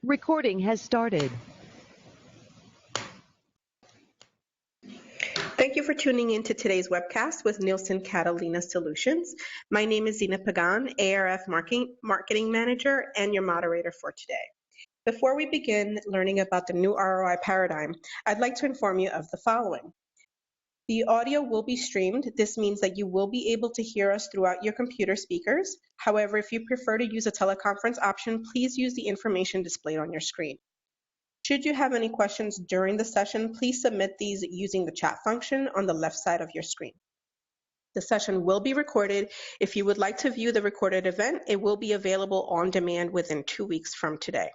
Recording has started. Thank you for tuning in to today's webcast with Nielsen Catalina Solutions. My name is Zina Pagan, ARF Marketing Manager and your moderator for today. Before we begin learning about the new ROI paradigm, I'd like to inform you of the following. The audio will be streamed. This means that you will be able to hear us throughout your computer speakers. However, if you prefer to use a teleconference option, please use the information displayed on your screen. Should you have any questions during the session, please submit these using the chat function on the left side of your screen. The session will be recorded. If you would like to view the recorded event, it will be available on demand within 2 weeks from today.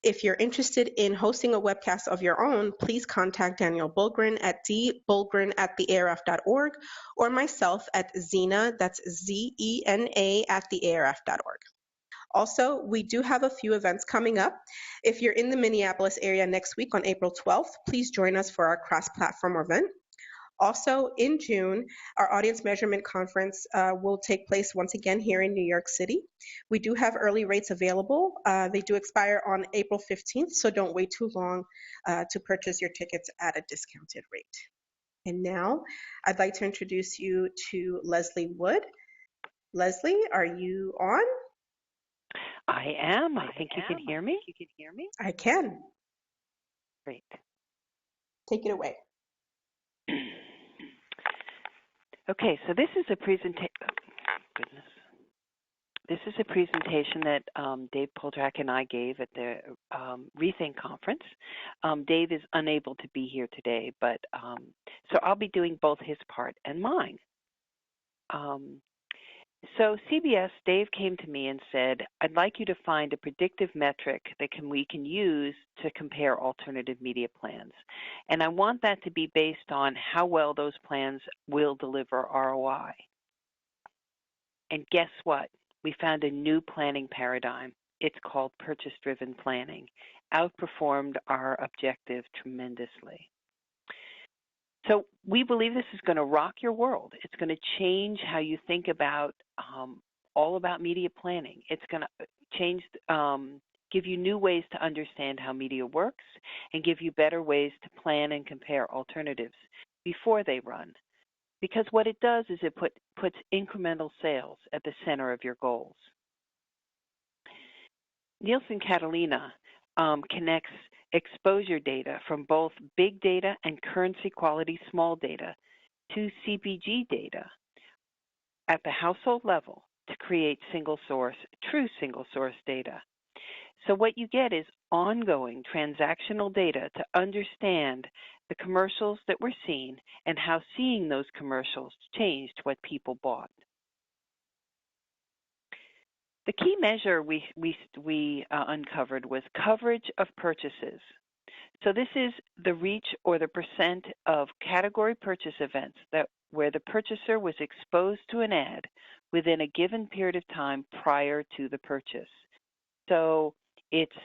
If you're interested in hosting a webcast of your own, please contact Daniel Bulgren at dbulgren@thearf.org or myself at Zena, that's Z-E-N-A, at thearf.org. Also, we do have a few events coming up. If you're in the Minneapolis area next week on April 12th, please join us for our cross-platform event. Also, in June, our audience measurement conference will take place once again here in New York City. We do have early rates available. They do expire on April 15th, so don't wait too long to purchase your tickets at a discounted rate. And now, I'd like to introduce you to Leslie Wood. Leslie, are you on? I am. I think you can hear me. I can. Great. Take it away. Okay, so this is a presentation. This is a presentation that Dave Poldrak and I gave at the Rethink conference. Dave is unable to be here today, but so I'll be doing both his part and mine. So CBS, Dave came to me and said, I'd like you to find a predictive metric that we can use to compare alternative media plans. And I want that to be based on how well those plans will deliver ROI. And guess what? We found a new planning paradigm. It's called Purchase-Driven Planning. Outperformed our objective tremendously. So we believe this is going to rock your world. It's going to change how you think about all about media planning. It's going to change, give you new ways to understand how media works and give you better ways to plan and compare alternatives before they run. Because what it does is it puts incremental sales at the center of your goals. Nielsen Catalina connects exposure data from both big data and currency quality small data to CPG data at the household level to create true single source data. So what you get is ongoing transactional data to understand the commercials that were seen and how seeing those commercials changed what people bought. The key measure we uncovered was coverage of purchases. So this is the reach or the percent of category purchase events where the purchaser was exposed to an ad within a given period of time prior to the purchase. So it's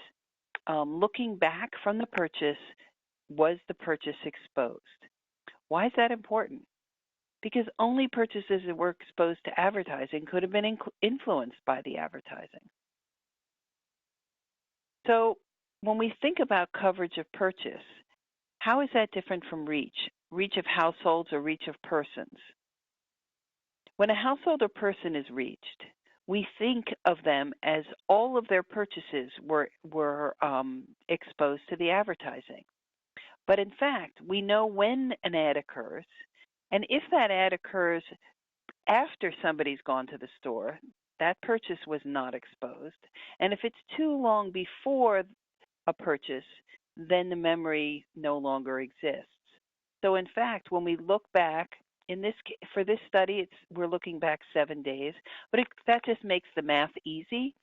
looking back from the purchase, was the purchase exposed? Why is that important? Because only purchases that were exposed to advertising could have been influenced by the advertising. So when we think about coverage of purchase, how is that different from reach? Reach of households or reach of persons? When a household or person is reached, we think of them as all of their purchases were exposed to the advertising. But in fact, we know when an ad occurs, and if that ad occurs after somebody's gone to the store, that purchase was not exposed. And if it's too long before a purchase, then the memory no longer exists. So in fact, when we look back, for this study, we're looking back 7 days, but that just makes the math easy.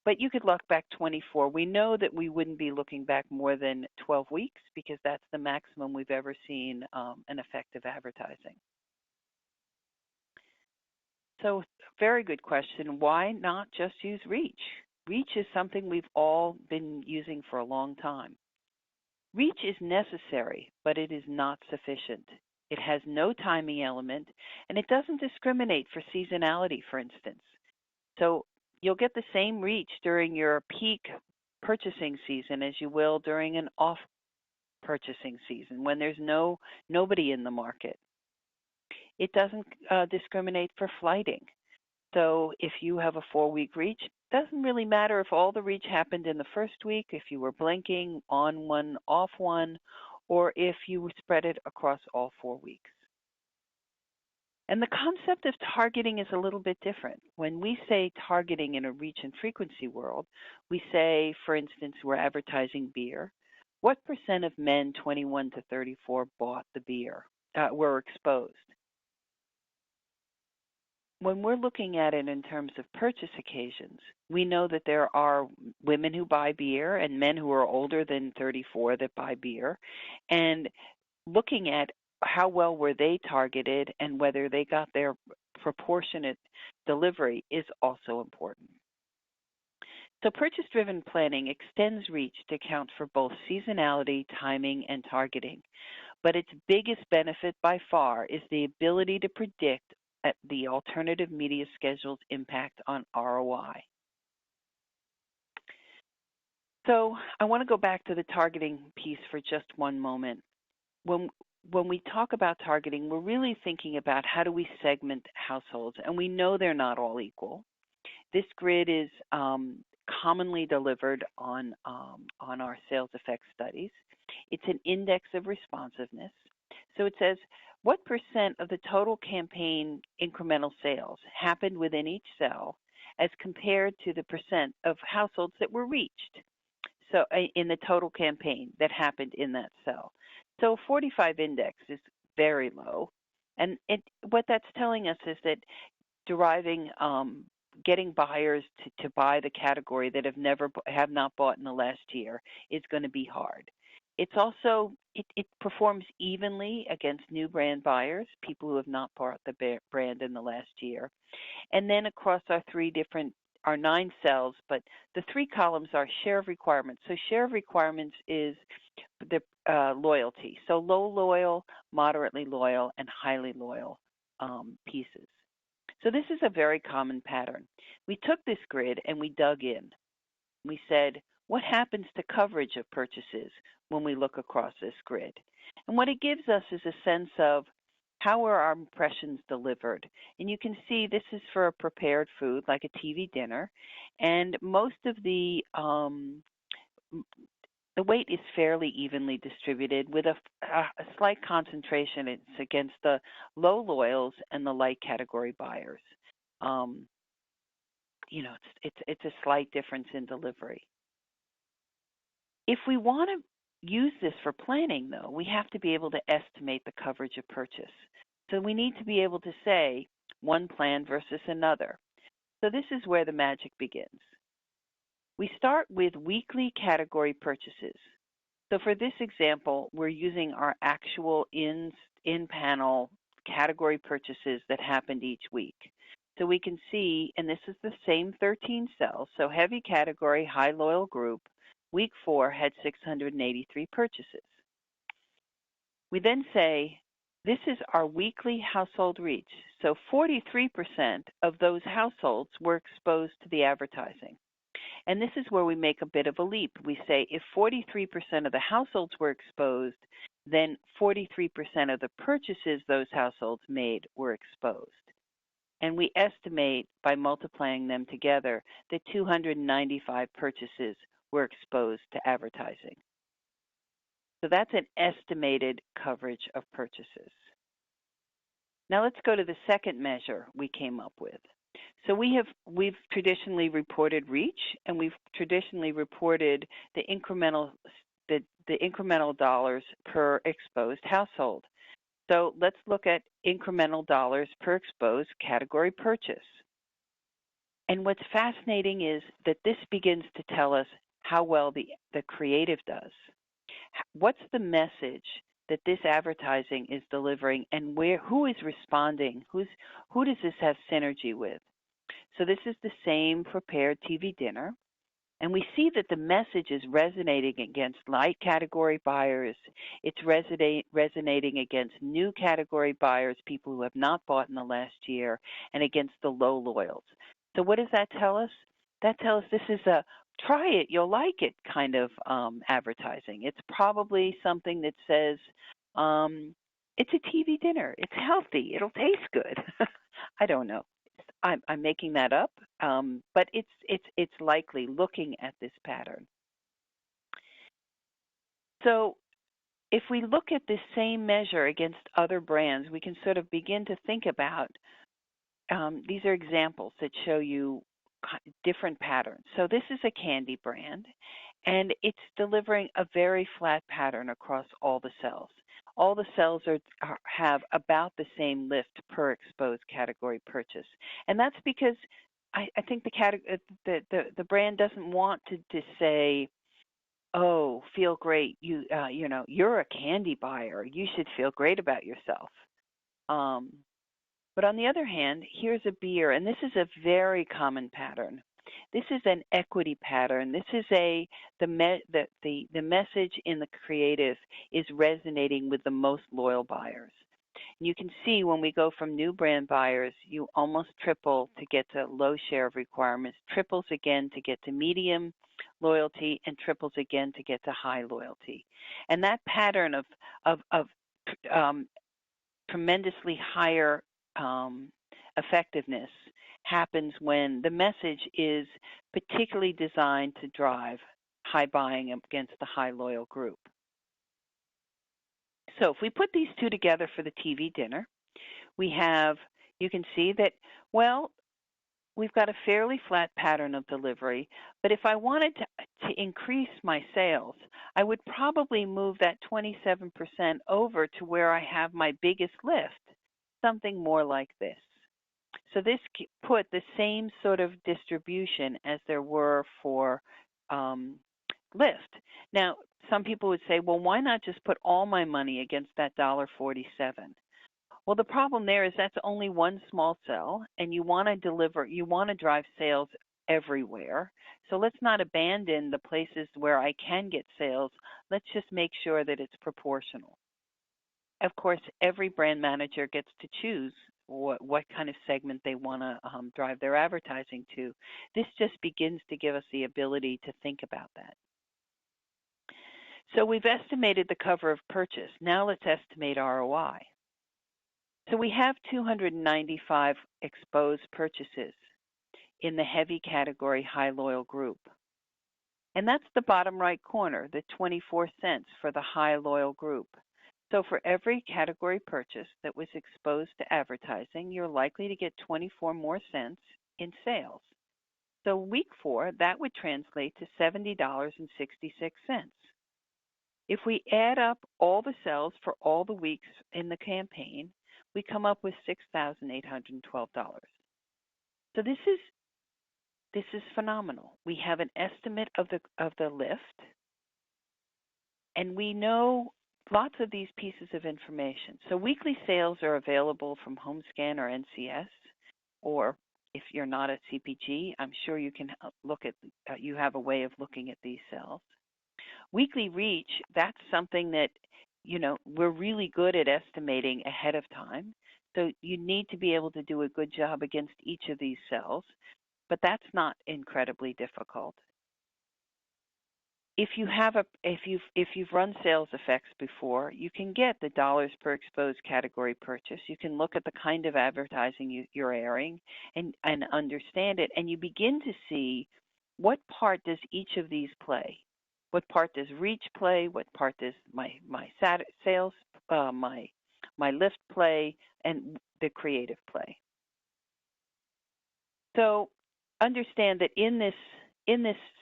But you could look back 24. We know that we wouldn't be looking back more than 12 weeks because that's the maximum we've ever seen an effective advertising. So very good question. Why not just use reach? Reach is something we've all been using for a long time. Reach is necessary, but it is not sufficient. It has no timing element, and it doesn't discriminate for seasonality, for instance. So you'll get the same reach during your peak purchasing season as you will during an off purchasing season when there's nobody in the market. It doesn't discriminate for flighting. So if you have a 4-week reach, it doesn't really matter if all the reach happened in the first week, if you were blinking on one, off one, or if you spread it across all 4 weeks. And the concept of targeting is a little bit different. When we say targeting in a reach and frequency world, we say, for instance, we're advertising beer. What % of men 21 to 34 bought the beer, were exposed? When we're looking at it in terms of purchase occasions, we know that there are women who buy beer and men who are older than 34 that buy beer. And looking at how well were they targeted and whether they got their proportionate delivery is also important. So purchase-driven planning extends reach to account for both seasonality, timing, and targeting. But its biggest benefit by far is the ability to predict the alternative media schedule's impact on ROI. So I want to go back to the targeting piece for just one moment. When we talk about targeting, we're really thinking about how do we segment households, and we know they're not all equal. This grid is commonly delivered on our sales effects studies. It's an index of responsiveness. So it says, what % of the total campaign incremental sales happened within each cell as compared to the % of households that were reached? So in the total campaign that happened in that cell. So 45 index is very low. And what that's telling us is that getting buyers to buy the category that have not bought in the last year is going to be hard. It's also, it performs evenly against new brand buyers, people who have not bought the brand in the last year. And then across our 9 cells, but the 3 columns are share of requirements. So share of requirements is the loyalty. So low loyal, moderately loyal, and highly loyal pieces. So this is a very common pattern. We took this grid and we dug in. We said, what happens to coverage of purchases when we look across this grid? And what it gives us is a sense of how are our impressions delivered. And you can see this is for a prepared food like a TV dinner. And most of the weight is fairly evenly distributed with a slight concentration. It's against the low loyals and the light category buyers. It's a slight difference in delivery. If we want to use this for planning, though, we have to be able to estimate the coverage of purchase. So we need to be able to say one plan versus another. So this is where the magic begins. We start with weekly category purchases. So for this example, we're using our actual in-panel category purchases that happened each week. So we can see, and this is the same 13 cells, so heavy category, high loyal group, week 4 had 683 purchases. We then say, this is our weekly household reach. So 43% of those households were exposed to the advertising. And this is where we make a bit of a leap. We say if 43% of the households were exposed, then 43% of the purchases those households made were exposed. And we estimate by multiplying them together that 295 purchases were exposed to advertising. So that's an estimated coverage of purchases. Now let's go to the second measure we came up with. So we've traditionally reported reach, and we've traditionally reported the incremental dollars per exposed household. So let's look at incremental dollars per exposed category purchase. And what's fascinating is that this begins to tell us how well the creative does. What's the message that this advertising is delivering, and who is responding? Who does this have synergy with? So this is the same prepared TV dinner, and we see that the message is resonating against light category buyers. It's resonating against new category buyers, people who have not bought in the last year, and against the low loyals. So what does that tell us? That tells us this is a try it, you'll like it kind of advertising. It's probably something that says, it's a TV dinner. It's healthy. It'll taste good. I don't know. I'm making that up, but it's likely looking at this pattern. So if we look at this same measure against other brands, we can sort of begin to think about, these are examples that show you different patterns. So this is a candy brand, and it's delivering a very flat pattern across all the cells. All the cells have about the same lift per exposed category purchase, and that's because I think the brand doesn't want to say, "Oh, feel great! You're a candy buyer. You should feel great about yourself." But on the other hand, here's a beer, and this is a very common pattern. This is an equity pattern. This is the message in the creative is resonating with the most loyal buyers. And you can see when we go from new brand buyers, you almost triple to get to low share of requirements, triples again to get to medium loyalty, and triples again to get to high loyalty. And that pattern of tremendously higher effectiveness happens when the message is particularly designed to drive high buying against the high loyal group. So if we put these two together for the TV dinner, you can see that, well, we've got a fairly flat pattern of delivery, but if I wanted to increase my sales, I would probably move that 27% over to where I have my biggest lift, something more like this. So this put the same sort of distribution as there were for lift. Now, some people would say, well, why not just put all my money against that $1.47? Well, the problem there is that's only one small cell, and you want to drive sales everywhere. So let's not abandon the places where I can get sales. Let's just make sure that it's proportional. Of course, every brand manager gets to choose what kind of segment they want to drive their advertising to. This just begins to give us the ability to think about that. So we've estimated the cover of purchase. Now let's estimate ROI. So we have 295 exposed purchases in the heavy category high loyal group. And that's the bottom right corner, the 24 cents for the high loyal group. So for every category purchase that was exposed to advertising, you're likely to get 24 more cents in sales. So week 4, that would translate to $70.66. If we add up all the sales for all the weeks in the campaign, we come up with $6,812. So this is phenomenal. We have an estimate of the lift, and we know lots of these pieces of information. So weekly sales are available from HomeScan or NCS, or if you're not a CPG, I'm sure you can look at, you have a way of looking at these cells. Weekly reach, that's something that, we're really good at estimating ahead of time. So you need to be able to do a good job against each of these cells, but that's not incredibly difficult. If you've run sales effects before, you can get the dollars per exposed category purchase. You can look at the kind of advertising you're airing and understand it, and you begin to see what part does each of these play. What part does reach play? What part does my sales, my lift play, and the creative play? So understand that in this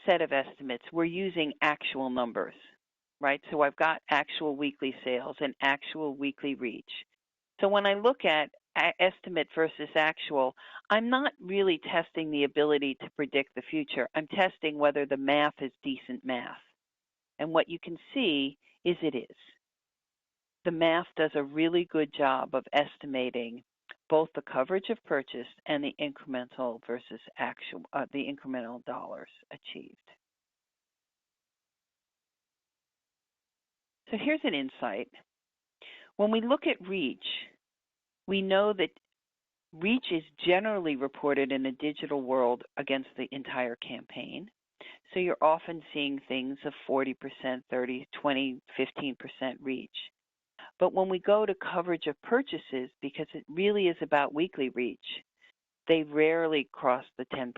set of estimates, we're using actual numbers, right? So I've got actual weekly sales and actual weekly reach. So when I look at estimate versus actual, I'm not really testing the ability to predict the future. I'm testing whether the math is decent math. And what you can see is it is. The math does a really good job of estimating both the coverage of purchase and the incremental versus actual, the incremental dollars achieved. So here's an insight. When we look at reach, we know that reach is generally reported in a digital world against the entire campaign. So you're often seeing things of 40%, 30, 20, 15% reach. But when we go to coverage of purchases, because it really is about weekly reach, they rarely cross the 10%.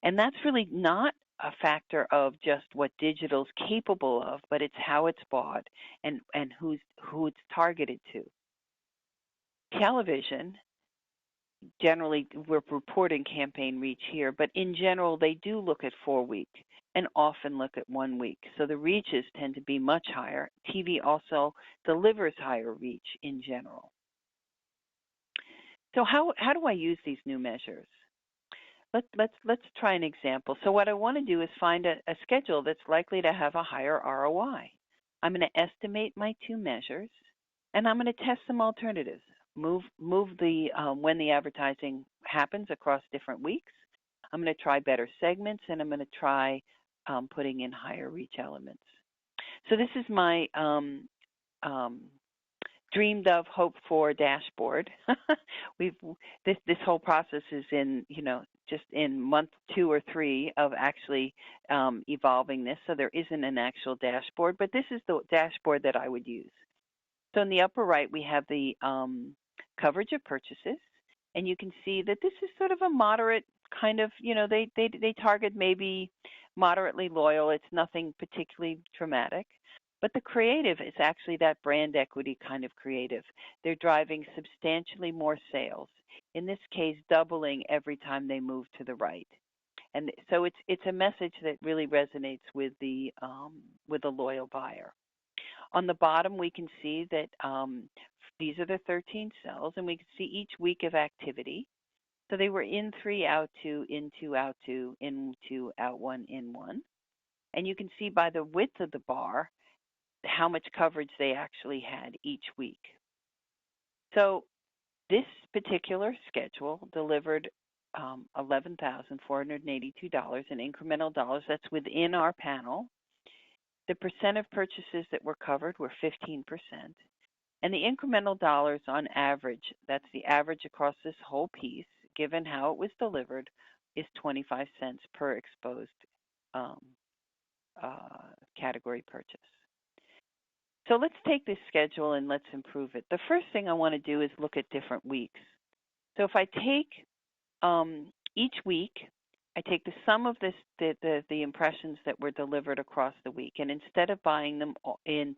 And that's really not a factor of just what digital's capable of, but it's how it's bought and who it's targeted to. Television, generally we're reporting campaign reach here, but in general they do look at 4 weeks and often look at 1 week. So the reaches tend to be much higher. TV also delivers higher reach in general. So how do I use these new measures? Let's try an example. So what I want to do is find a schedule that's likely to have a higher ROI. I'm going to estimate my 2 measures, and I'm going to test some alternatives. Move the when the advertising happens across different weeks. I'm going to try better segments, and I'm going to try putting in higher reach elements. So this is my dreamed of, hoped for dashboard. This whole process is in just in month 2 or 3 of actually evolving this. So there isn't an actual dashboard, but this is the dashboard that I would use. So in the upper right we have the coverage of purchases, and you can see that this is sort of a moderate kind of, they target maybe moderately loyal. It's nothing particularly dramatic. But the creative is actually that brand equity kind of creative. They're driving substantially more sales. In this case, doubling every time they move to the right. And so it's a message that really resonates with the loyal buyer. On the bottom, we can see that these are the 13 cells, and we can see each week of activity. So they were in 3, out 2, in 2, out 2, in 2, out 1, in 1. And you can see by the width of the bar how much coverage they actually had each week. So this particular schedule delivered $11,482 in incremental dollars. That's within our panel. The percent of purchases that were covered were 15%. And the incremental dollars on average, that's the average across this whole piece, given how it was delivered, is 25 cents per exposed category purchase. So let's take this schedule and let's improve it. The first thing I want to do is look at different weeks. So if I take each week, I take the sum of the impressions that were delivered across the week, and instead of buying them in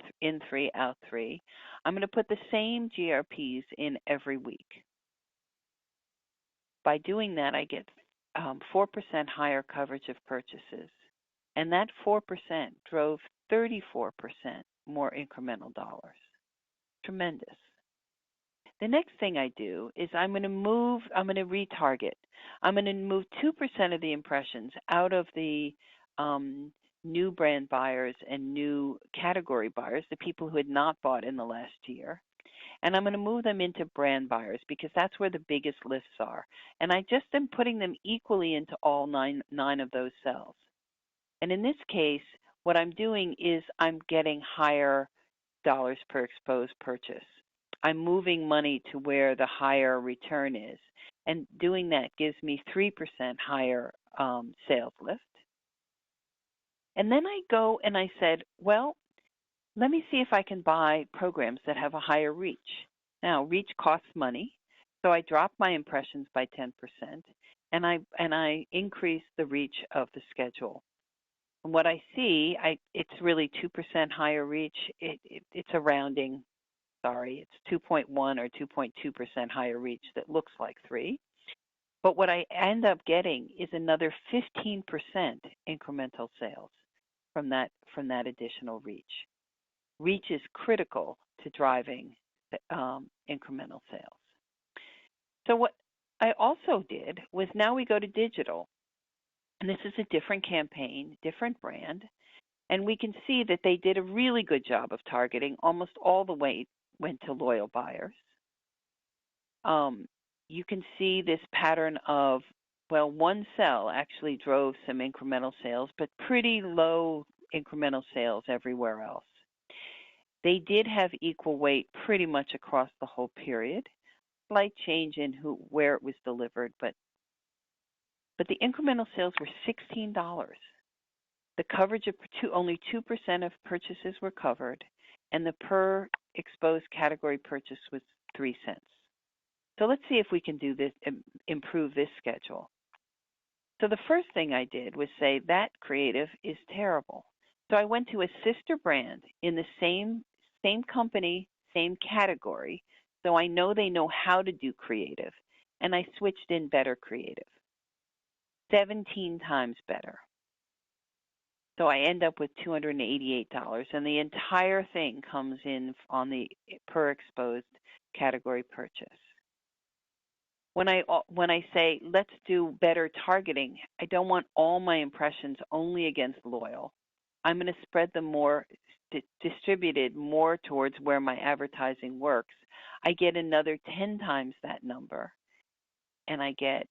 3, out 3, I'm going to put the same GRPs in every week. By doing that, I get 4% higher coverage of purchases, and that 4% drove 34% more incremental dollars. Tremendous. The next thing I do is I'm going to retarget. I'm going to move 2% of the impressions out of the new brand buyers and new category buyers, the people who had not bought in the last year. And I'm going to move them into brand buyers because that's where the biggest lifts are. And I just am putting them equally into all nine of those cells. And in this case, what I'm doing is I'm getting higher dollars per exposed purchase. I'm moving money to where the higher return is. And doing that gives me 3% higher sales lift. And then I go and I said, well, let me see if I can buy programs that have a higher reach. Now, reach costs money, so I drop my impressions by 10%, and I increase the reach of the schedule. And what I see, it's really 2% higher reach. It's a rounding. Sorry, it's 2.1 or 2.2% higher reach that looks like 3. But what I end up getting is another 15% incremental sales from that additional reach. Reach is critical to driving incremental sales. So what I also did was now we go to digital. And this is a different campaign, different brand. And we can see that they did a really good job of targeting. Almost all the way went to loyal buyers. You can see this pattern of, well, one cell actually drove some incremental sales, but pretty low incremental sales everywhere else. They did have equal weight pretty much across the whole period. Slight change in where it was delivered, but the incremental sales were $16. The coverage of only 2% of purchases were covered, and the per exposed category purchase was 3 cents. So let's see if we can do this, improve this schedule. So the first thing I did was say that creative is terrible. So I went to a sister brand in the same company, same category, so I know they know how to do creative, and I switched in better creative. 17 times better. So I end up with $288, and the entire thing comes in on the per exposed category purchase. When I say let's do better targeting, I don't want all my impressions only against loyal. I'm going to spread them more, distributed more towards where my advertising works. I get another 10 times that number, and I get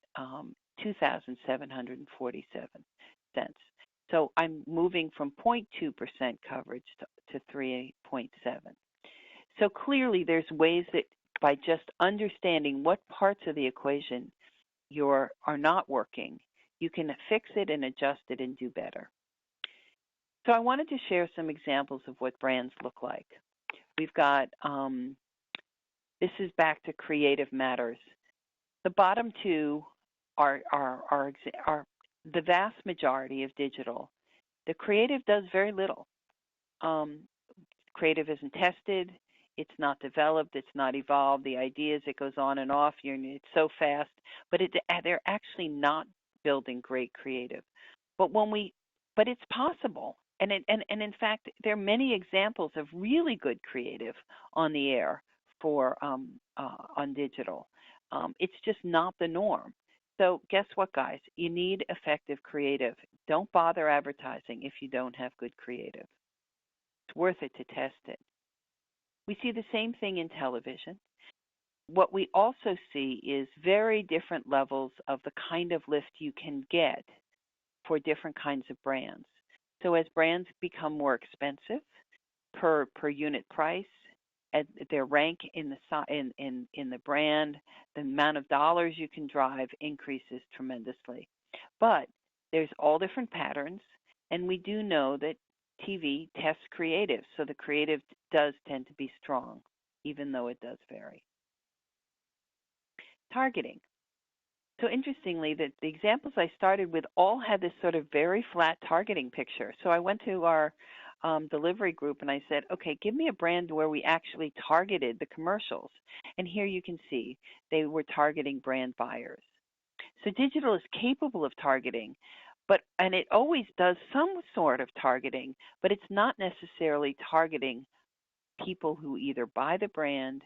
2,747 cents. So I'm moving from 0.2% coverage to 3.7. So clearly there's ways that by just understanding what parts of the equation are not working, you can fix it and adjust it and do better. So I wanted to share some examples of what brands look like. We've got, this is back to Creative Matters. The bottom two are the vast majority of digital. The creative does very little. Creative isn't tested. It's not developed. It's not evolved. The ideas, it goes on and off. It's so fast, but they're actually not building great creative. But it's possible. And in fact, there are many examples of really good creative on the air for on digital. It's just not the norm. So guess what, guys? You need effective creative. Don't bother advertising if you don't have good creative. It's worth it to test it. We see the same thing in television. What we also see is very different levels of the kind of lift you can get for different kinds of brands. So as brands become more expensive per unit price, at their rank in the brand, the amount of dollars you can drive increases tremendously. But there's all different patterns, and we do know that TV tests creative, so the creative does tend to be strong, even though it does vary. Targeting. So interestingly, the examples I started with all had this sort of very flat targeting picture. So I went to our delivery group and I said, okay, give me a brand where we actually targeted the commercials. And here you can see they were targeting brand buyers. So digital is capable of targeting, and it always does some sort of targeting, but it's not necessarily targeting people who either buy the brand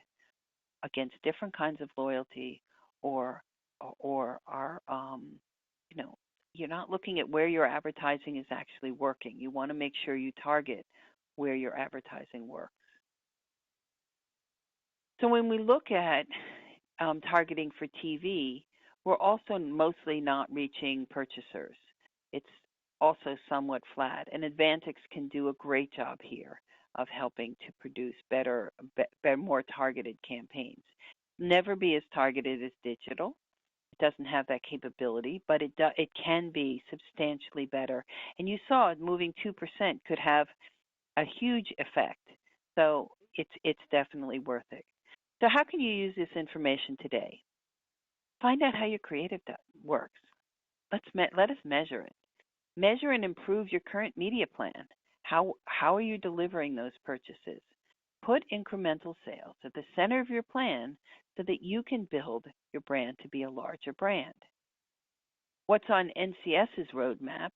against different kinds of loyalty or are, you're not looking at where your advertising is actually working. You want to make sure you target where your advertising works. So when we look at targeting for TV, we're also mostly not reaching purchasers. It's also somewhat flat, and Advantix can do a great job here of helping to produce better, more targeted campaigns. Never be as targeted as digital. It doesn't have that capability, but it can be substantially better. And you saw moving 2% could have a huge effect. So it's definitely worth it. So how can you use this information today? Find out how your creative works. Let us measure it. Measure and improve your current media plan. How are you delivering those purchases? Put incremental sales at the center of your plan so that you can build your brand to be a larger brand. What's on NCS's roadmap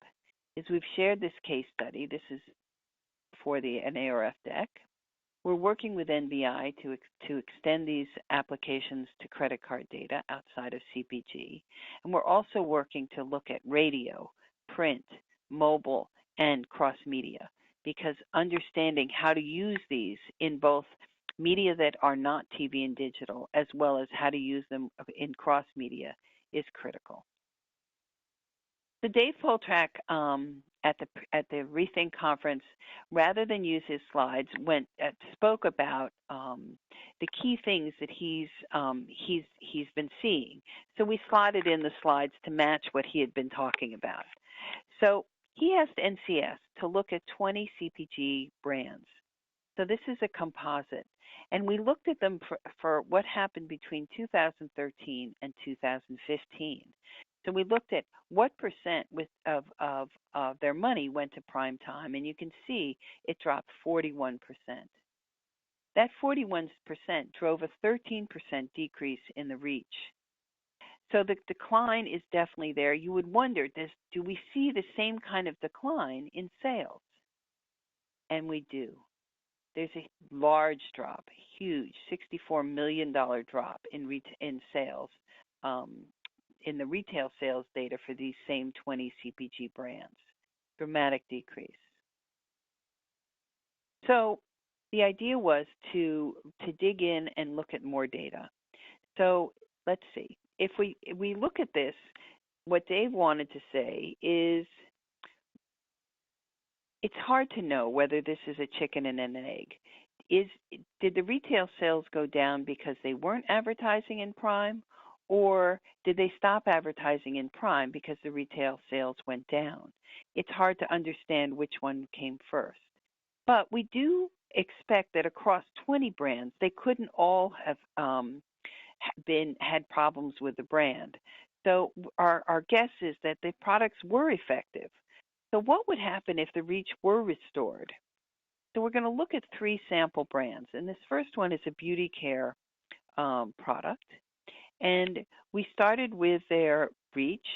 is we've shared this case study. This is for an ARF deck. We're working with NBI to extend these applications to credit card data outside of CPG. And we're also working to look at radio, print, mobile, and cross-media, because understanding how to use these in both media that are not TV and digital, as well as how to use them in cross-media, is critical. So Dave Poltrack at the Rethink conference, rather than use his slides, spoke about the key things that he's been seeing. So we slotted in the slides to match what he had been talking about. So He asked NCS to look at 20 CPG brands. So this is a composite. And we looked at them for what happened between 2013 and 2015. So we looked at what percent of their money went to prime time, and you can see it dropped 41%. That 41% drove a 13% decrease in the reach. So the decline is definitely there. You would wonder, do we see the same kind of decline in sales? And we do. There's a large drop, huge, $64 million drop in sales, in the retail sales data for these same 20 CPG brands. Dramatic decrease. So the idea was to dig in and look at more data. So let's see. If we look at this, what Dave wanted to say is it's hard to know whether this is a chicken and an egg. Did the retail sales go down because they weren't advertising in prime, or did they stop advertising in prime because the retail sales went down? It's hard to understand which one came first. But we do expect that across 20 brands, they couldn't all have had problems with the brand. So our guess is that the products were effective. So what would happen if the reach were restored? So we're going to look at 3 sample brands, and this first one is a beauty care product. And we started with their reach,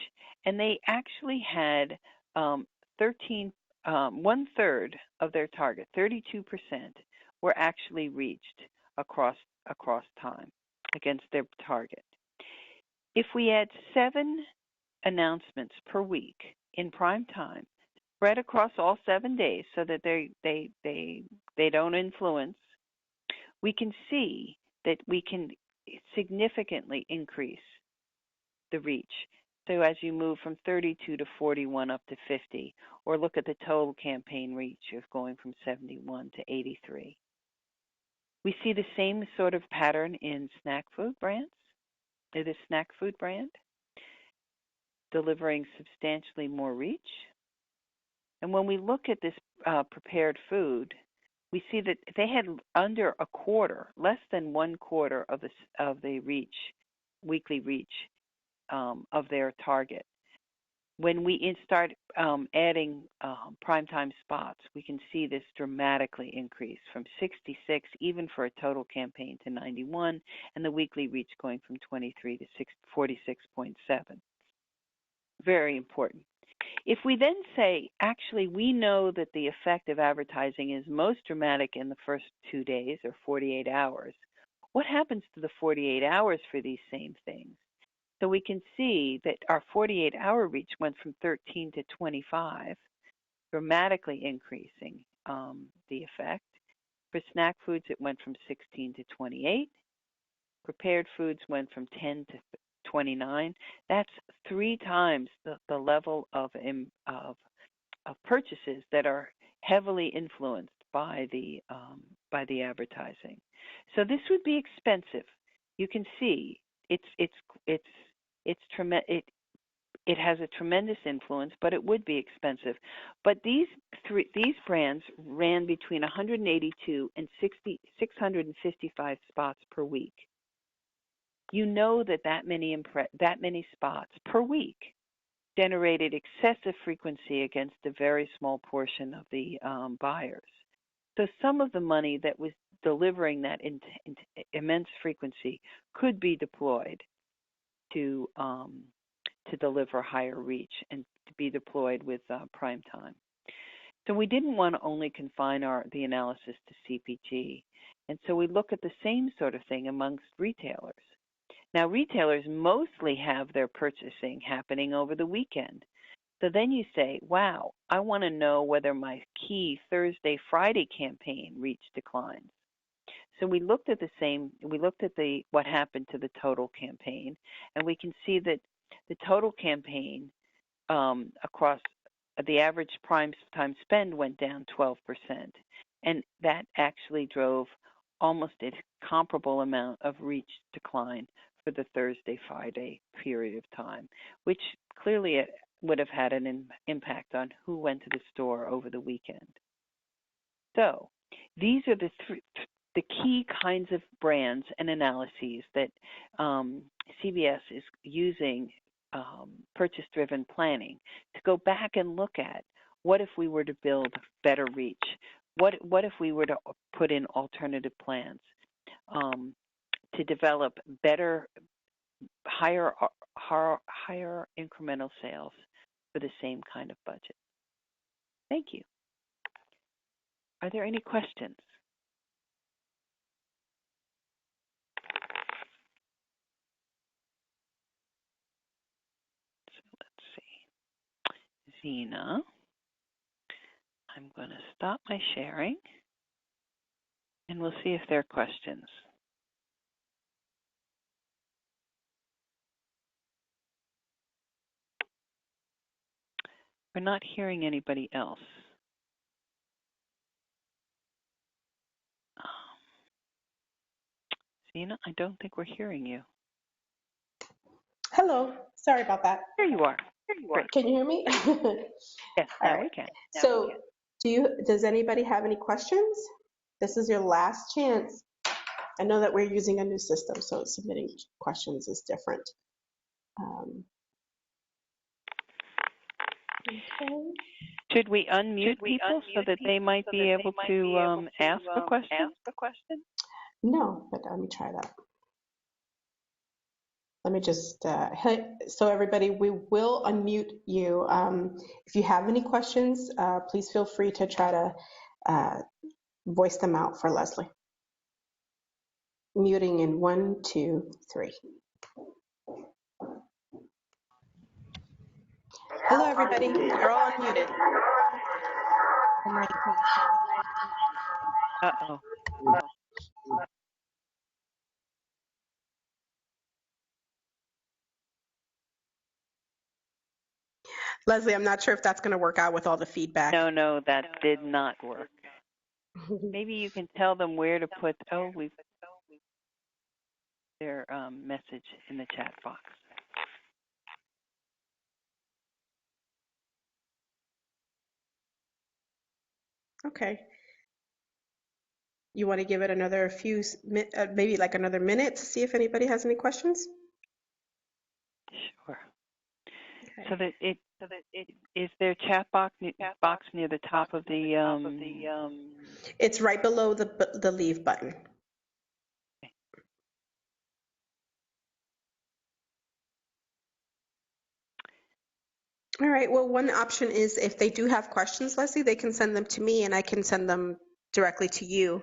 and they actually had 1/3 of their target, 32%, were actually reached across time against their target. If we add 7 announcements per week in prime time, spread across all 7 days so that they don't influence, we can see that we can significantly increase the reach. So as you move from 32 to 41 up to 50, or look at the total campaign reach of going from 71 to 83. We see the same sort of pattern in snack food brands. They're the snack food brand, delivering substantially more reach. And when we look at this prepared food, we see that they had under a quarter, less than 1/4 of the reach, weekly reach of their target. When we start adding primetime spots, we can see this dramatically increase from 66, even for a total campaign, to 91, and the weekly reach going from 23 to 46.7. Very important. If we then say, actually, we know that the effect of advertising is most dramatic in the first 2 days or 48 hours, what happens to the 48 hours for these same things? So we can see that our 48-hour reach went from 13 to 25, dramatically increasing the effect. For snack foods, it went from 16 to 28. Prepared foods went from 10 to 29. That's 3 times the level of purchases that are heavily influenced by the advertising. So this would be expensive. You can see it has a tremendous influence, but it would be expensive. But these brands ran between 182 and 655 spots per week. You know that many spots per week generated excessive frequency against a very small portion of the buyers. So some of the money that was delivering that immense frequency could be deployed to deliver higher reach and to be deployed with prime time. So we didn't want to only confine the analysis to CPG, and so we look at the same sort of thing amongst retailers. Now, retailers mostly have their purchasing happening over the weekend. So then you say, wow, I want to know whether my key Thursday, Friday campaign reach declines. So we looked at what happened to the total campaign, and we can see that the total campaign across the average prime time spend went down 12%, and that actually drove almost a comparable amount of reach decline for the Thursday, Friday period of time, which clearly would have had an impact on who went to the store over the weekend. So these are the key kinds of brands and analyses that CBS is using purchase-driven planning to go back and look at. What if we were to build better reach? What if we were to put in alternative plans to develop better, higher incremental sales for the same kind of budget? Thank you. Are there any questions? So let's see. Zena, I'm going to stop my sharing, and we'll see if there are questions. We're not hearing anybody else. Zena, I don't think we're hearing you. Hello. Sorry about that. There you are. Great. Can you hear me? Yes, now we can. So does anybody have any questions? This is your last chance. I know that we're using a new system, so submitting questions is different. Okay. Should we unmute people so that they might be able to ask a question? No, but let me try that. Let me just hit, so everybody, we will unmute you. If you have any questions, please feel free to try to voice them out for Leslie. Muting in 1, 2, 3. Hello, everybody. You're all unmuted. Uh-oh. Leslie, I'm not sure if that's going to work out with all the feedback. No, that did not work. Maybe you can tell them where to put, their message in the chat box. Okay. You want to give it another few, maybe like another minute to see if anybody has any questions? Sure. Okay. So that it is there chat box near the top of the It's right below the leave button. Okay. All right. Well, one option is if they do have questions, Leslie, they can send them to me and I can send them directly to you.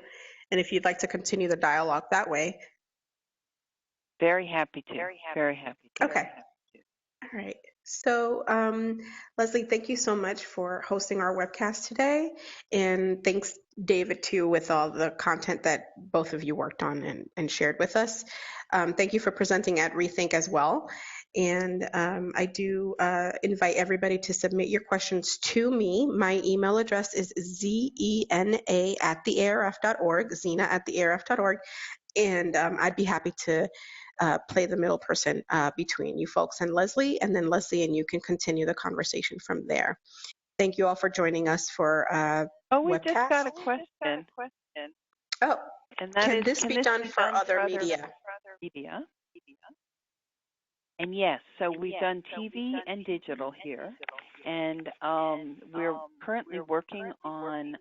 And if you'd like to continue the dialogue that way. Very happy to. Very happy to. Okay. All right. So, Leslie, thank you so much for hosting our webcast today. And thanks, David, too, with all the content that both of you worked on and shared with us. Thank you for presenting at Rethink as well. And I do invite everybody to submit your questions to me. My email address is zena@thearf.org, zena@thearf.org. And I'd be happy to play the middle person between you folks and Leslie, and then Leslie and you can continue the conversation from there. Thank you all for joining us for we webcast. just got a question. Oh, And that can is, this be done for other media? And yes, so we've done TV and digital here, and we're currently working on,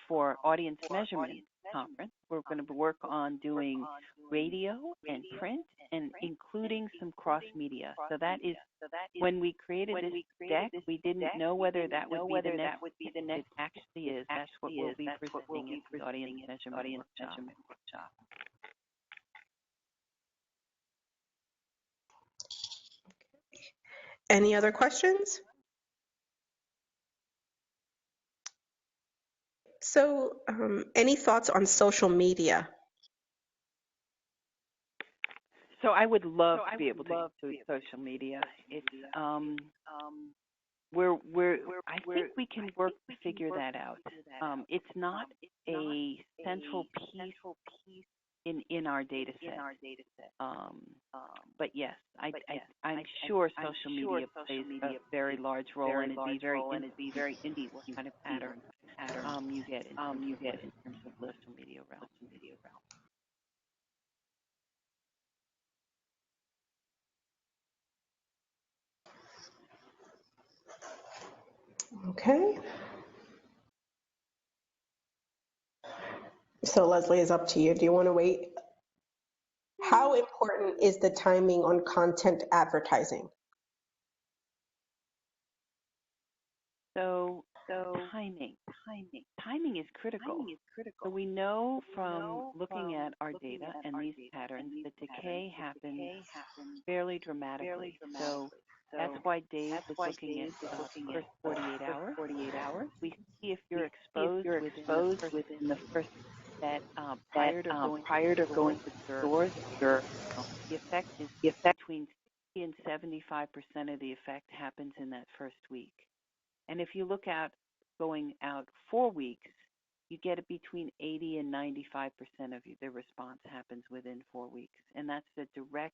for audience measurement conference, we're going to work on doing radio and print and including some cross media. So that is, when we created this deck, we didn't know whether that would be the next. It actually is. That's what we'll be presenting at the audience measurement workshop. Any other questions? So, any thoughts on social media? So I would love to be able to do social media. It's I think we can work to figure that out. It's not a central piece in our data set. But yes, I'm sure social media plays a very large role, and it'd be very interesting what kind of pattern you get in terms of social media realm. Okay. So Leslie, is up to you. Do you want to wait? How important is the timing on content advertising? So timing is critical. So we know from looking at our data and these patterns that decay happens fairly dramatically. So that's why Dave was looking at the first 48 hours. We see if you're exposed within the first that prior to going to stores, the effect is between 60 and 75% of the effect happens in that first week. And if you look at going out 4 weeks, you get it between 80 and 95% of the response happens within 4 weeks. And that's the direct,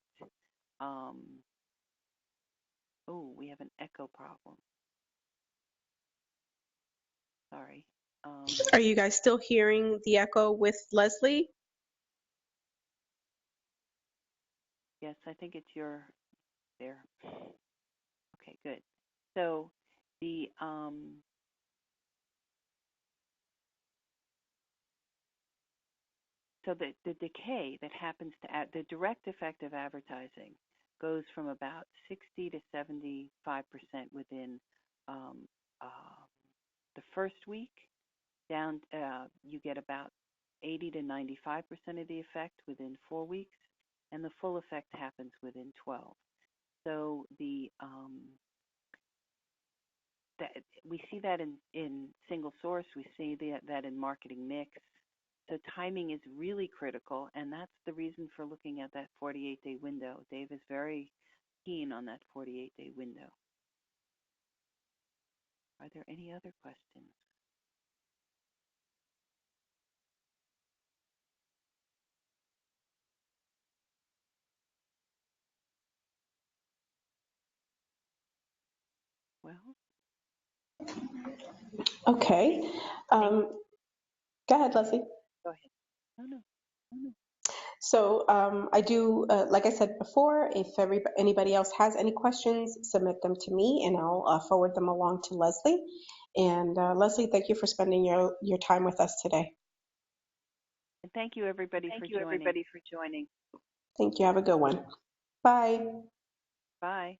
we have an echo problem. Sorry. Are you guys still hearing the echo with Leslie? Yes, I think it's your there. Okay, good. So the the decay that happens to the direct effect of advertising goes from about 60 to 75% within the first week. Down, you get about 80 to 95% of the effect within 4 weeks, and the full effect happens within 12. So we see that in single source. We see that in marketing mix. So timing is really critical, and that's the reason for looking at that 48-day window. Dave is very keen on that 48-day window. Are there any other questions? Well. Okay. Go ahead, Leslie. Go ahead. No. So I do, like I said before, if anybody else has any questions, submit them to me and I'll forward them along to Leslie. And Leslie, thank you for spending your time with us today. And thank you, everybody, for joining. Thank you. Have a good one. Bye. Bye.